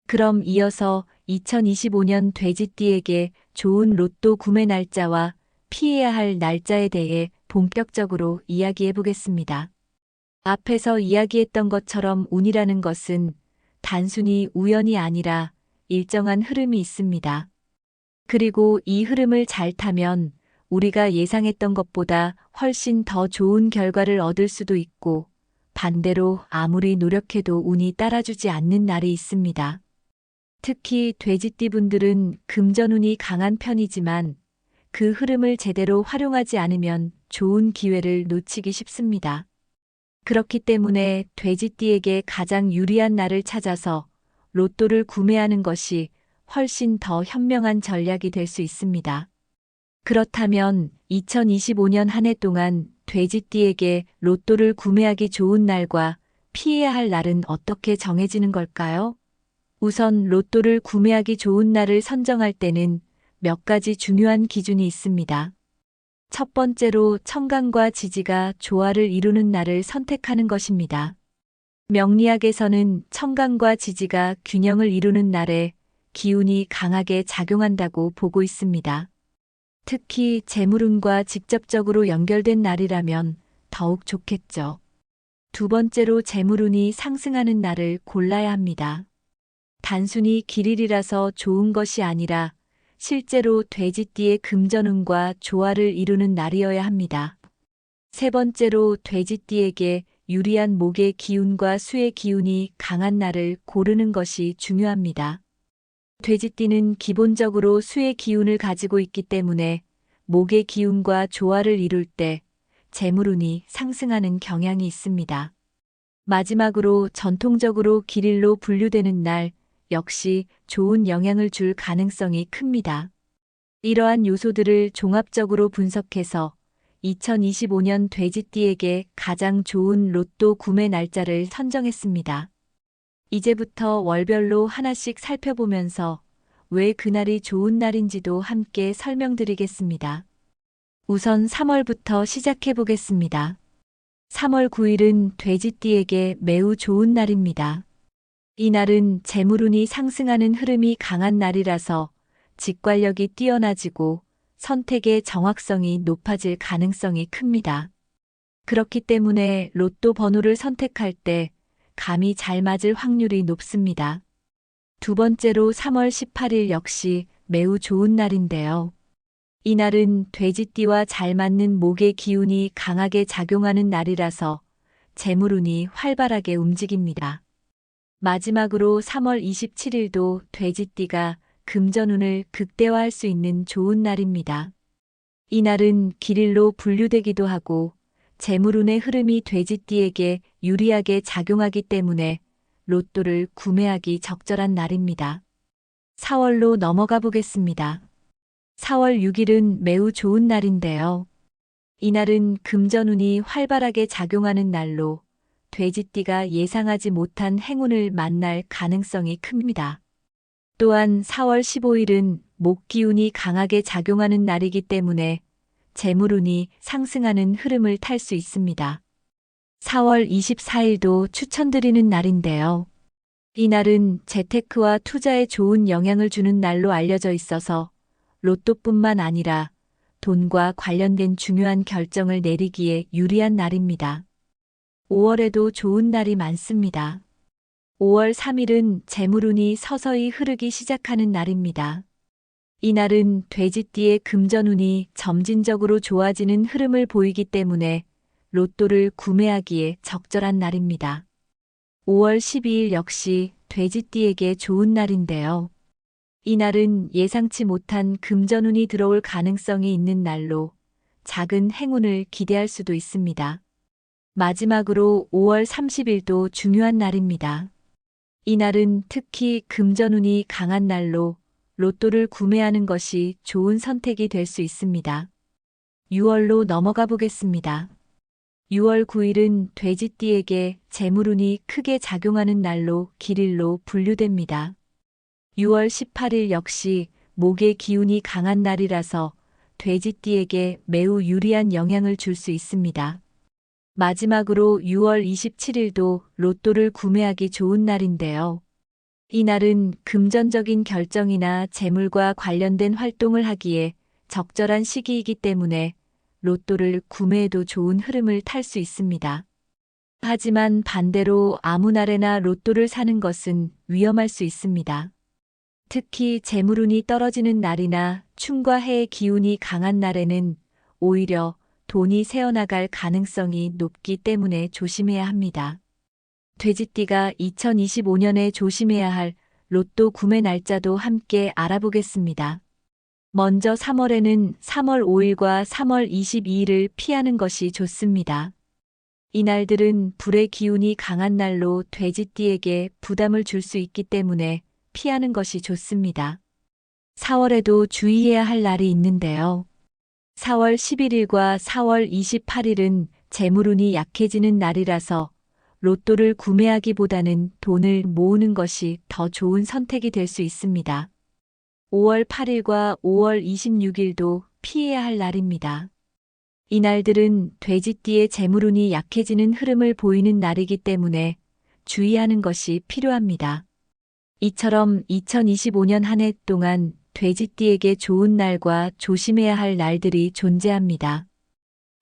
그럼 이어서 2025년 돼지띠에게 좋은 로또 구매 날짜와 피해야 할 날짜에 대해 본격적으로 이야기해 보겠습니다. 앞에서 이야기했던 것처럼 운이라는 것은 단순히 우연이 아니라 일정한 흐름이 있습니다. 그리고 이 흐름을 잘 타면 우리가 예상했던 것보다 훨씬 더 좋은 결과를 얻을 수도 있고 반대로 아무리 노력해도 운이 따라주지 않는 날이 있습니다. 특히 돼지띠 분들은 금전운이 강한 편이지만 그 흐름을 제대로 활용하지 않으면 좋은 기회를 놓치기 쉽습니다. 그렇기 때문에 돼지띠에게 가장 유리한 날을 찾아서 로또를 구매하는 것이 훨씬 더 현명한 전략이 될 수 있습니다. 그렇다면 2025년 한 해 동안 돼지띠에게 로또를 구매하기 좋은 날과 피해야 할 날은 어떻게 정해지는 걸까요? 우선 로또를 구매하기 좋은 날을 선정할 때는 몇 가지 중요한 기준이 있습니다. 첫 번째로 천간과 지지가 조화를 이루는 날을 선택하는 것입니다. 명리학에서는 천간과 지지가 균형을 이루는 날에 기운이 강하게 작용한다고 보고 있습니다. 특히 재물운과 직접적으로 연결된 날이라면 더욱 좋겠죠. 두 번째로 재물운이 상승하는 날을 골라야 합니다. 단순히 길일이라서 좋은 것이 아니라 실제로 돼지띠의 금전운과 조화를 이루는 날이어야 합니다. 세 번째로 돼지띠에게 유리한 목의 기운과 수의 기운이 강한 날을 고르는 것이 중요합니다. 돼지띠는 기본적으로 수의 기운을 가지고 있기 때문에 목의 기운과 조화를 이룰 때 재물운이 상승하는 경향이 있습니다. 마지막으로 전통적으로 길일로 분류되는 날 역시 좋은 영향을 줄 가능성이 큽니다. 이러한 요소들을 종합적으로 분석해서 2025년 돼지띠에게 가장 좋은 로또 구매 날짜를 선정했습니다. 이제부터 월별로 하나씩 살펴보면서 왜 그날이 좋은 날인지도 함께 설명드리겠습니다. 우선 3월부터 시작해 보겠습니다. 3월 9일은 돼지띠에게 매우 좋은 날입니다. 이 날은 재물운이 상승하는 흐름이 강한 날이라서 직관력이 뛰어나지고 선택의 정확성이 높아질 가능성이 큽니다. 그렇기 때문에 로또 번호를 선택할 때 감이 잘 맞을 확률이 높습니다. 두 번째로 3월 18일 역시 매우 좋은 날인데요. 이 날은 돼지띠와 잘 맞는 목의 기운이 강하게 작용하는 날이라서 재물운이 활발하게 움직입니다. 마지막으로 3월 27일도 돼지띠가 금전운을 극대화할 수 있는 좋은 날입니다. 이 날은 길일로 분류되기도 하고 재물운의 흐름이 돼지띠에게 유리하게 작용하기 때문에 로또를 구매하기 적절한 날입니다. 4월로 넘어가 보겠습니다. 4월 6일은 매우 좋은 날인데요. 이 날은 금전운이 활발하게 작용하는 날로 돼지띠가 예상하지 못한 행운을 만날 가능성이 큽니다. 또한 4월 15일은 목기운이 강하게 작용하는 날이기 때문에 재물운이 상승하는 흐름을 탈 수 있습니다. 4월 24일도 추천드리는 날인데요. 이 날은 재테크와 투자에 좋은 영향을 주는 날로 알려져 있어서 로또뿐만 아니라 돈과 관련된 중요한 결정을 내리기에 유리한 날입니다. 5월에도 좋은 날이 많습니다. 5월 3일은 재물운이 서서히 흐르기 시작하는 날입니다. 이 날은 돼지띠의 금전운이 점진적으로 좋아지는 흐름을 보이기 때문에 로또를 구매하기에 적절한 날입니다. 5월 12일 역시 돼지띠에게 좋은 날인데요. 이 날은 예상치 못한 금전운이 들어올 가능성이 있는 날로 작은 행운을 기대할 수도 있습니다. 마지막으로 5월 30일도 중요한 날입니다. 이 날은 특히 금전운이 강한 날로 로또를 구매하는 것이 좋은 선택이 될 수 있습니다. 6월로 넘어가 보겠습니다. 6월 9일은 돼지띠에게 재물운이 크게 작용하는 날로 길일로 분류됩니다. 6월 18일 역시 목의 기운이 강한 날이라서 돼지띠에게 매우 유리한 영향을 줄 수 있습니다. 마지막으로 6월 27일도 로또를 구매하기 좋은 날인데요. 이 날은 금전적인 결정이나 재물과 관련된 활동을 하기에 적절한 시기이기 때문에 로또를 구매해도 좋은 흐름을 탈 수 있습니다. 하지만 반대로 아무 날에나 로또를 사는 것은 위험할 수 있습니다. 특히 재물운이 떨어지는 날이나 충과 해의 기운이 강한 날에는 오히려 돈이 새어나갈 가능성이 높기 때문에 조심해야 합니다. 돼지띠가 2025년에 조심해야 할 로또 구매 날짜도 함께 알아보겠습니다. 먼저 3월에는 3월 5일과 3월 22일을 피하는 것이 좋습니다. 이 날들은 불의 기운이 강한 날로 돼지띠에게 부담을 줄 수 있기 때문에 피하는 것이 좋습니다. 4월에도 주의해야 할 날이 있는데요. 4월 11일과 4월 28일은 재물운이 약해지는 날이라서 로또를 구매하기보다는 돈을 모으는 것이 더 좋은 선택이 될 수 있습니다. 5월 8일과 5월 26일도 피해야 할 날입니다. 이 날들은 돼지띠의 재물운이 약해지는 흐름을 보이는 날이기 때문에 주의하는 것이 필요합니다. 이처럼 2025년 한 해 동안 돼지띠에게 좋은 날과 조심해야 할 날들이 존재합니다.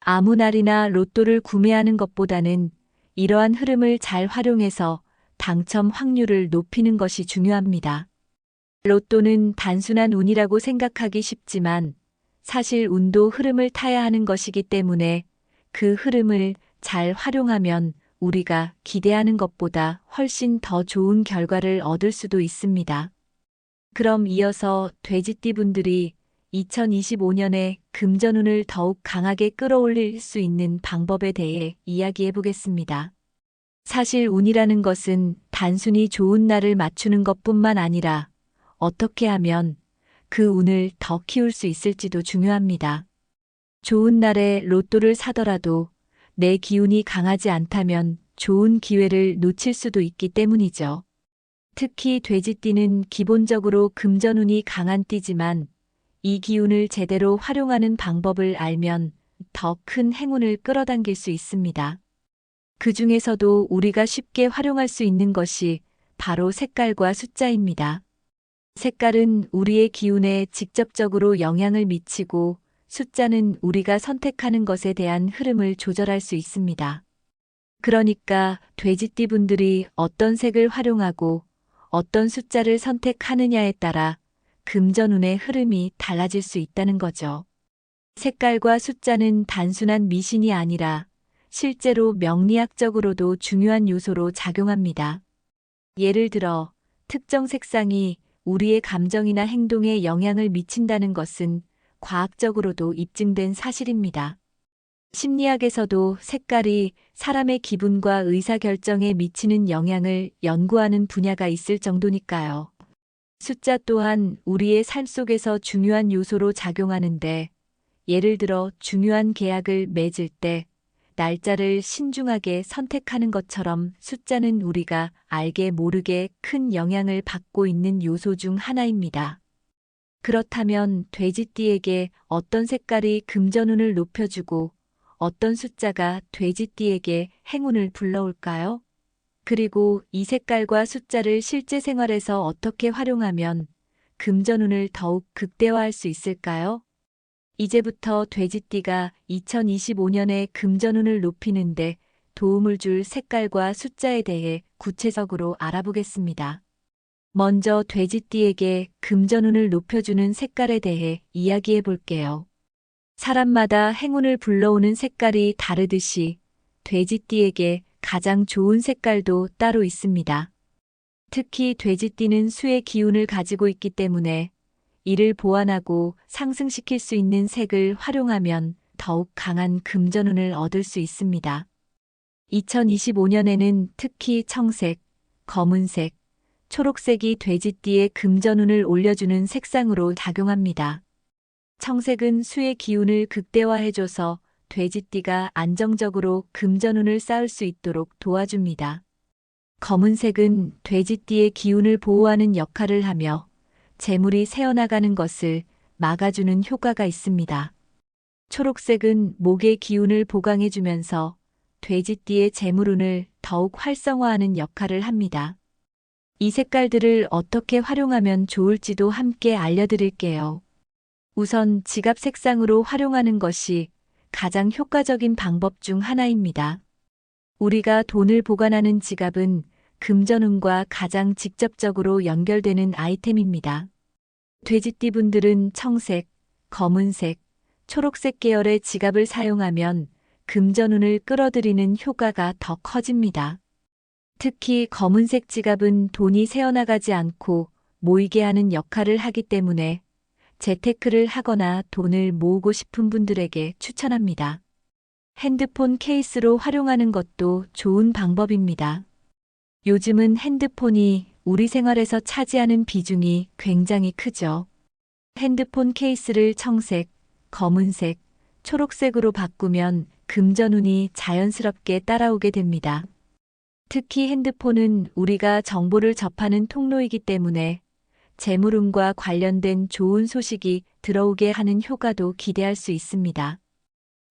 아무 날이나 로또를 구매하는 것보다는 이러한 흐름을 잘 활용해서 당첨 확률을 높이는 것이 중요합니다. 로또는 단순한 운이라고 생각하기 쉽지만 사실 운도 흐름을 타야 하는 것이기 때문에 그 흐름을 잘 활용하면 우리가 기대하는 것보다 훨씬 더 좋은 결과를 얻을 수도 있습니다. 그럼 이어서 돼지띠 분들이 2025년에 금전운을 더욱 강하게 끌어올릴 수 있는 방법에 대해 이야기해 보겠습니다. 사실 운이라는 것은 단순히 좋은 날을 맞추는 것뿐만 아니라 어떻게 하면 그 운을 더 키울 수 있을지도 중요합니다. 좋은 날에 로또를 사더라도 내 기운이 강하지 않다면 좋은 기회를 놓칠 수도 있기 때문이죠. 특히 돼지띠는 기본적으로 금전운이 강한 띠지만 이 기운을 제대로 활용하는 방법을 알면 더 큰 행운을 끌어당길 수 있습니다. 그 중에서도 우리가 쉽게 활용할 수 있는 것이 바로 색깔과 숫자입니다. 색깔은 우리의 기운에 직접적으로 영향을 미치고 숫자는 우리가 선택하는 것에 대한 흐름을 조절할 수 있습니다. 그러니까 돼지띠 분들이 어떤 색을 활용하고 어떤 숫자를 선택하느냐에 따라 금전운의 흐름이 달라질 수 있다는 거죠. 색깔과 숫자는 단순한 미신이 아니라 실제로 명리학적으로도 중요한 요소로 작용합니다. 예를 들어 특정 색상이 우리의 감정이나 행동에 영향을 미친다는 것은 과학적으로도 입증된 사실입니다. 심리학에서도 색깔이 사람의 기분과 의사결정에 미치는 영향을 연구하는 분야가 있을 정도니까요. 숫자 또한 우리의 삶 속에서 중요한 요소로 작용하는데, 예를 들어 중요한 계약을 맺을 때 날짜를 신중하게 선택하는 것처럼 숫자는 우리가 알게 모르게 큰 영향을 받고 있는 요소 중 하나입니다. 그렇다면 돼지띠에게 어떤 색깔이 금전운을 높여주고 어떤 숫자가 돼지띠에게 행운을 불러올까요? 그리고 이 색깔과 숫자를 실제 생활에서 어떻게 활용하면 금전운을 더욱 극대화할 수 있을까요? 이제부터 돼지띠가 2025년에 금전운을 높이는데 도움을 줄 색깔과 숫자에 대해 구체적으로 알아보겠습니다. 먼저 돼지띠에게 금전운을 높여주는 색깔에 대해 이야기해 볼게요. 사람마다 행운을 불러오는 색깔이 다르듯이 돼지띠에게 가장 좋은 색깔도 따로 있습니다. 특히 돼지띠는 수의 기운을 가지고 있기 때문에 이를 보완하고 상승시킬 수 있는 색을 활용하면 더욱 강한 금전운을 얻을 수 있습니다. 2025년에는 특히 청색, 검은색, 초록색이 돼지띠의 금전운을 올려주는 색상으로 작용합니다. 청색은 수의 기운을 극대화해줘서 돼지띠가 안정적으로 금전운을 쌓을 수 있도록 도와줍니다. 검은색은 돼지띠의 기운을 보호하는 역할을 하며 재물이 새어나가는 것을 막아주는 효과가 있습니다. 초록색은 목의 기운을 보강해주면서 돼지띠의 재물운을 더욱 활성화하는 역할을 합니다. 이 색깔들을 어떻게 활용하면 좋을지도 함께 알려드릴게요. 우선 지갑 색상으로 활용하는 것이 가장 효과적인 방법 중 하나입니다. 우리가 돈을 보관하는 지갑은 금전운과 가장 직접적으로 연결되는 아이템입니다. 돼지띠 분들은 청색, 검은색, 초록색 계열의 지갑을 사용하면 금전운을 끌어들이는 효과가 더 커집니다. 특히 검은색 지갑은 돈이 새어나가지 않고 모이게 하는 역할을 하기 때문에 재테크를 하거나 돈을 모으고 싶은 분들에게 추천합니다. 핸드폰 케이스로 활용하는 것도 좋은 방법입니다. 요즘은 핸드폰이 우리 생활에서 차지하는 비중이 굉장히 크죠. 핸드폰 케이스를 청색, 검은색, 초록색으로 바꾸면 금전운이 자연스럽게 따라오게 됩니다. 특히 핸드폰은 우리가 정보를 접하는 통로이기 때문에 재물운과 관련된 좋은 소식이 들어오게 하는 효과도 기대할 수 있습니다.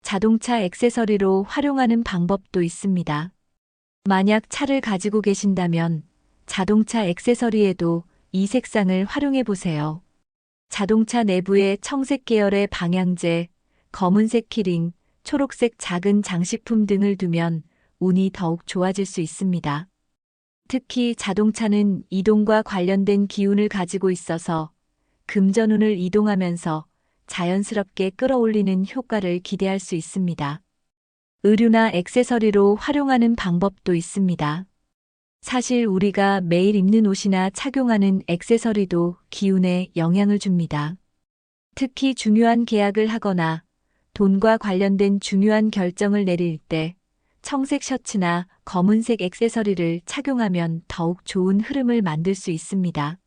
자동차 액세서리로 활용하는 방법도 있습니다. 만약 차를 가지고 계신다면 자동차 액세서리에도 이 색상을 활용해 보세요. 자동차 내부에 청색 계열의 방향제, 검은색 키링, 초록색 작은 장식품 등을 두면 운이 더욱 좋아질 수 있습니다. 특히 자동차는 이동과 관련된 기운을 가지고 있어서 금전운을 이동하면서 자연스럽게 끌어올리는 효과를 기대할 수 있습니다. 의류나 액세서리로 활용하는 방법도 있습니다. 사실 우리가 매일 입는 옷이나 착용하는 액세서리도 기운에 영향을 줍니다. 특히 중요한 계약을 하거나 돈과 관련된 중요한 결정을 내릴 때 청색 셔츠나 검은색 액세서리를 착용하면 더욱 좋은 흐름을 만들 수 있습니다.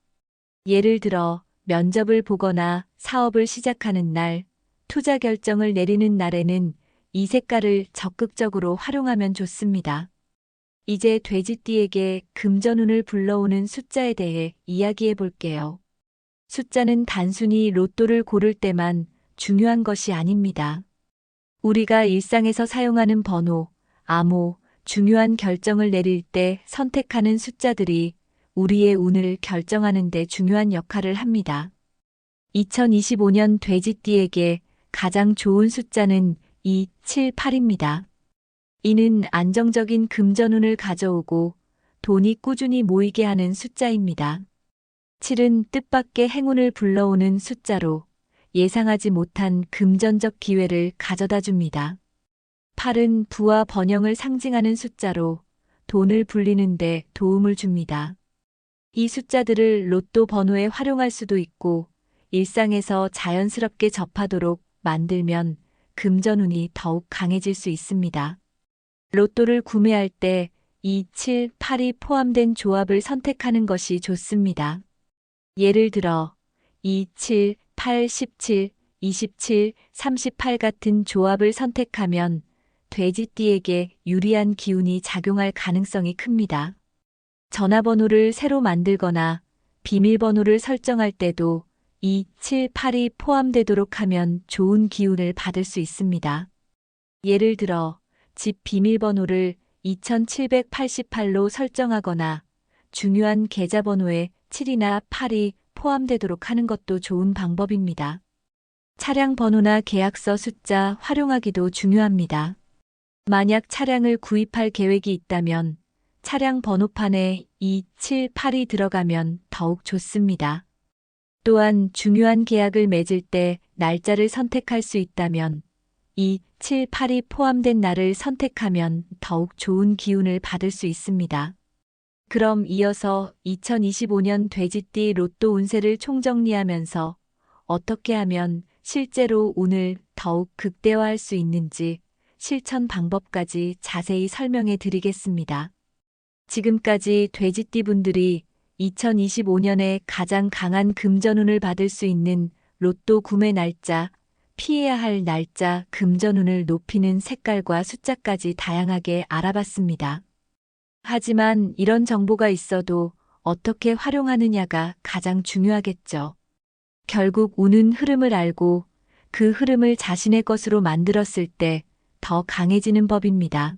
예를 들어 면접을 보거나 사업을 시작하는 날, 투자 결정을 내리는 날에는 이 색깔을 적극적으로 활용하면 좋습니다. 이제 돼지띠에게 금전운을 불러오는 숫자에 대해 이야기해 볼게요. 숫자는 단순히 로또를 고를 때만 중요한 것이 아닙니다. 우리가 일상에서 사용하는 번호, 암호, 중요한 결정을 내릴 때 선택하는 숫자들이 우리의 운을 결정하는 데 중요한 역할을 합니다. 2025년 돼지띠에게 가장 좋은 숫자는 2, 7, 8입니다. 이는 안정적인 금전운을 가져오고 돈이 꾸준히 모이게 하는 숫자입니다. 7은 뜻밖의 행운을 불러오는 숫자로 예상하지 못한 금전적 기회를 가져다 줍니다. 8은 부와 번영을 상징하는 숫자로 돈을 불리는 데 도움을 줍니다. 이 숫자들을 로또 번호에 활용할 수도 있고 일상에서 자연스럽게 접하도록 만들면 금전운이 더욱 강해질 수 있습니다. 로또를 구매할 때 2, 7, 8이 포함된 조합을 선택하는 것이 좋습니다. 예를 들어 2, 7, 8, 17, 27, 38 같은 조합을 선택하면 돼지띠에게 유리한 기운이 작용할 가능성이 큽니다. 전화번호를 새로 만들거나 비밀번호를 설정할 때도 2, 7, 8이 포함되도록 하면 좋은 기운을 받을 수 있습니다. 예를 들어 집 비밀번호를 2788로 설정하거나 중요한 계좌번호에 7이나 8이 포함되도록 하는 것도 좋은 방법입니다. 차량 번호나 계약서 숫자 활용하기도 중요합니다. 만약 차량을 구입할 계획이 있다면 차량 번호판에 2, 7, 8이 들어가면 더욱 좋습니다. 또한 중요한 계약을 맺을 때 날짜를 선택할 수 있다면 2, 7, 8이 포함된 날을 선택하면 더욱 좋은 기운을 받을 수 있습니다. 그럼 이어서 2025년 돼지띠 로또 운세를 총정리하면서 어떻게 하면 실제로 운을 더욱 극대화할 수 있는지 실천 방법까지 자세히 설명해 드리겠습니다. 지금까지 돼지띠 분들이 2025년에 가장 강한 금전운을 받을 수 있는 로또 구매 날짜, 피해야 할 날짜, 금전운을 높이는 색깔과 숫자까지 다양하게 알아봤습니다. 하지만 이런 정보가 있어도 어떻게 활용하느냐가 가장 중요하겠죠. 결국 운은 흐름을 알고 그 흐름을 자신의 것으로 만들었을 때 더 강해지는 법입니다.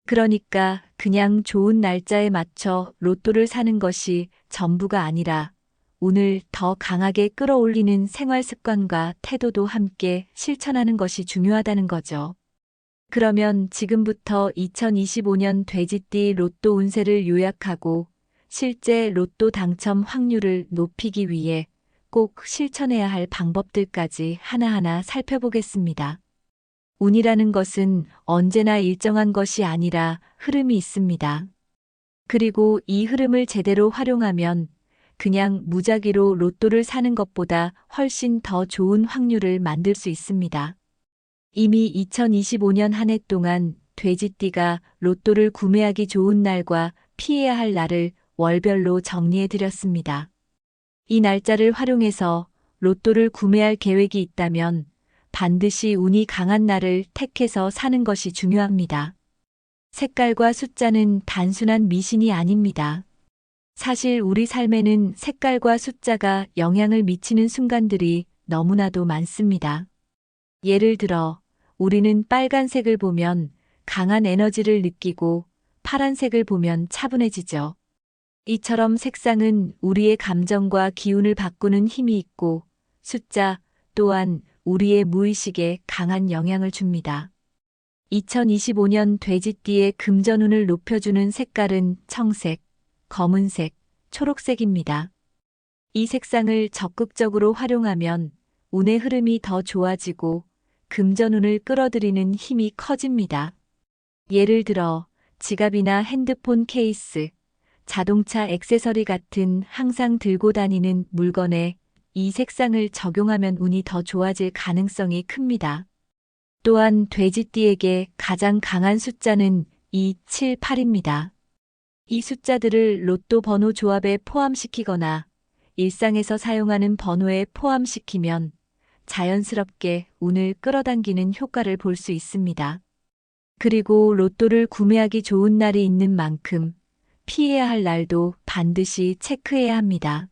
그러니까 그냥 좋은 날짜에 맞춰 로또를 사는 것이 전부가 아니라 운을 더 강하게 끌어올리는 생활 습관과 태도도 함께 실천하는 것이 중요하다는 거죠. 그러면 지금부터 2025년 돼지띠 로또 운세를 요약하고 실제 로또 당첨 확률을 높이기 위해 꼭 실천해야 할 방법들까지 하나하나 살펴보겠습니다. 운이라는 것은 언제나 일정한 것이 아니라 흐름이 있습니다. 그리고 이 흐름을 제대로 활용하면 그냥 무작위로 로또를 사는 것보다 훨씬 더 좋은 확률을 만들 수 있습니다. 이미 2025년 한 해 동안 돼지띠가 로또를 구매하기 좋은 날과 피해야 할 날을 월별로 정리해 드렸습니다. 이 날짜를 활용해서 로또를 구매할 계획이 있다면 반드시 운이 강한 날을 택해서 사는 것이 중요합니다. 색깔과 숫자는 단순한 미신이 아닙니다. 사실 우리 삶에는 색깔과 숫자가 영향을 미치는 순간들이 너무나도 많습니다. 예를 들어, 우리는 빨간색을 보면 강한 에너지를 느끼고 파란색을 보면 차분해지죠. 이처럼 색상은 우리의 감정과 기운을 바꾸는 힘이 있고 숫자 또한 우리의 무의식에 강한 영향을 줍니다. 2025년 돼지띠의 금전운을 높여주는 색깔은 청색, 검은색, 초록색입니다. 이 색상을 적극적으로 활용하면 운의 흐름이 더 좋아지고 금전운을 끌어들이는 힘이 커집니다. 예를 들어 지갑이나 핸드폰 케이스, 자동차 액세서리 같은 항상 들고 다니는 물건에 이 색상을 적용하면 운이 더 좋아질 가능성이 큽니다. 또한 돼지띠에게 가장 강한 숫자는 2, 7, 8입니다. 이 숫자들을 로또 번호 조합에 포함시키거나 일상에서 사용하는 번호에 포함시키면 자연스럽게 운을 끌어당기는 효과를 볼 수 있습니다. 그리고 로또를 구매하기 좋은 날이 있는 만큼 피해야 할 날도 반드시 체크해야 합니다.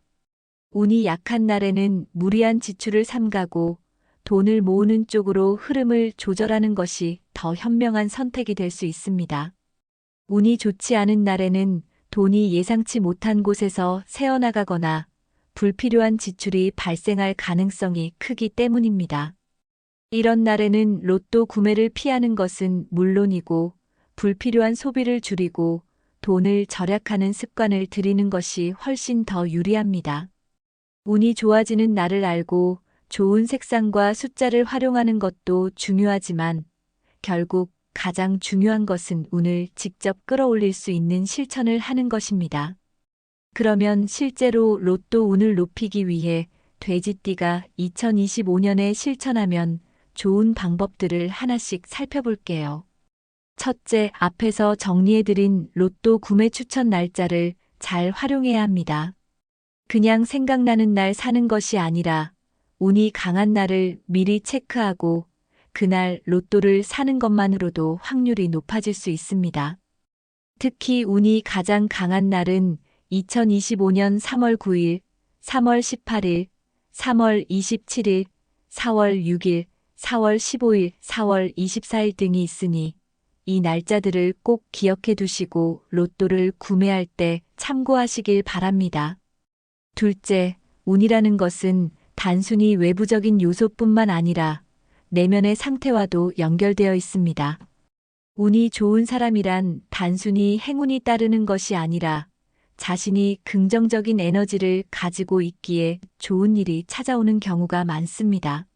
운이 약한 날에는 무리한 지출을 삼가고 돈을 모으는 쪽으로 흐름을 조절하는 것이 더 현명한 선택이 될 수 있습니다. 운이 좋지 않은 날에는 돈이 예상치 못한 곳에서 새어나가거나 불필요한 지출이 발생할 가능성이 크기 때문입니다. 이런 날에는 로또 구매를 피하는 것은 물론이고 불필요한 소비를 줄이고 돈을 절약하는 습관을 들이는 것이 훨씬 더 유리합니다. 운이 좋아지는 날을 알고 좋은 색상과 숫자를 활용하는 것도 중요하지만 결국 가장 중요한 것은 운을 직접 끌어올릴 수 있는 실천을 하는 것입니다. 그러면 실제로 로또 운을 높이기 위해 돼지띠가 2025년에 실천하면 좋은 방법들을 하나씩 살펴볼게요. 첫째, 앞에서 정리해드린 로또 구매 추천 날짜를 잘 활용해야 합니다. 그냥 생각나는 날 사는 것이 아니라 운이 강한 날을 미리 체크하고 그날 로또를 사는 것만으로도 확률이 높아질 수 있습니다. 특히 운이 가장 강한 날은 2025년 3월 9일, 3월 18일, 3월 27일, 4월 6일, 4월 15일, 4월 24일 등이 있으니 이 날짜들을 꼭 기억해 두시고 로또를 구매할 때 참고하시길 바랍니다. 둘째, 운이라는 것은 단순히 외부적인 요소뿐만 아니라 내면의 상태와도 연결되어 있습니다. 운이 좋은 사람이란 단순히 행운이 따르는 것이 아니라 자신이 긍정적인 에너지를 가지고 있기에 좋은 일이 찾아오는 경우가 많습니다.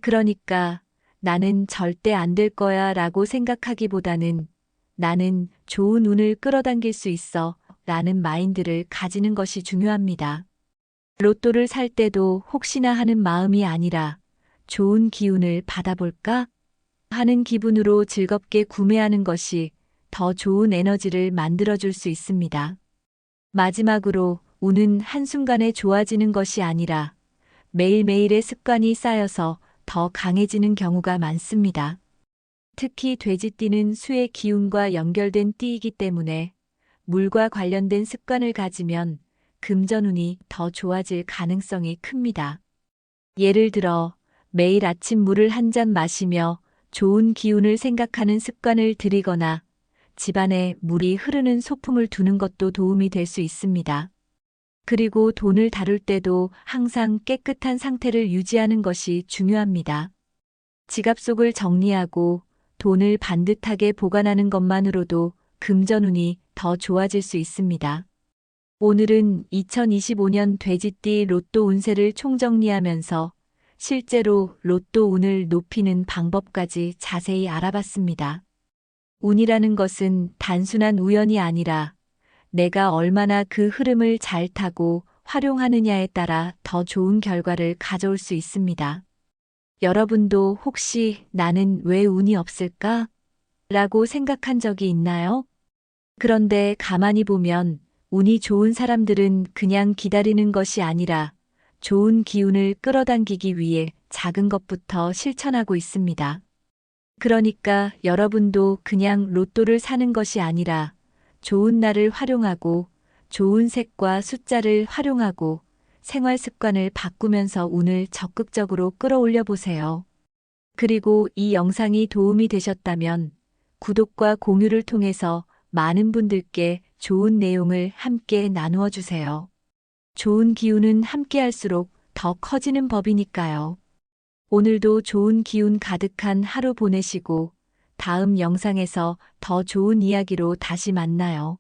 그러니까 나는 절대 안 될 거야 라고 생각하기보다는 나는 좋은 운을 끌어당길 수 있어 라는 마인드를 가지는 것이 중요합니다. 로또를 살 때도 혹시나 하는 마음이 아니라 좋은 기운을 받아볼까 하는 기분으로 즐겁게 구매하는 것이 더 좋은 에너지를 만들어줄 수 있습니다. 마지막으로 운은 한순간에 좋아지는 것이 아니라 매일매일의 습관이 쌓여서 더 강해지는 경우가 많습니다. 특히 돼지띠는 수의 기운과 연결된 띠이기 때문에 물과 관련된 습관을 가지면 금전운이 더 좋아질 가능성이 큽니다. 예를 들어 매일 아침 물을 한 잔 마시며 좋은 기운을 생각하는 습관을 들이거나 집안에 물이 흐르는 소품을 두는 것도 도움이 될 수 있습니다. 그리고 돈을 다룰 때도 항상 깨끗한 상태를 유지하는 것이 중요합니다. 지갑 속을 정리하고 돈을 반듯하게 보관하는 것만으로도 금전운이 더 좋아질 수 있습니다. 오늘은 2025년 돼지띠 로또 운세를 총정리하면서 실제로 로또 운을 높이는 방법까지 자세히 알아봤습니다. 운이라는 것은 단순한 우연이 아니라 내가 얼마나 그 흐름을 잘 타고 활용하느냐에 따라 더 좋은 결과를 가져올 수 있습니다. 여러분도 혹시 나는 왜 운이 없을까? 라고 생각한 적이 있나요? 그런데 가만히 보면 운이 좋은 사람들은 그냥 기다리는 것이 아니라 좋은 기운을 끌어당기기 위해 작은 것부터 실천하고 있습니다. 그러니까 여러분도 그냥 로또를 사는 것이 아니라 좋은 날을 활용하고 좋은 색과 숫자를 활용하고 생활 습관을 바꾸면서 운을 적극적으로 끌어올려 보세요. 그리고 이 영상이 도움이 되셨다면 구독과 공유를 통해서 많은 분들께 좋은 내용을 함께 나누어 주세요. 좋은 기운은 함께 할수록 더 커지는 법이니까요. 오늘도 좋은 기운 가득한 하루 보내시고 다음 영상에서 더 좋은 이야기로 다시 만나요.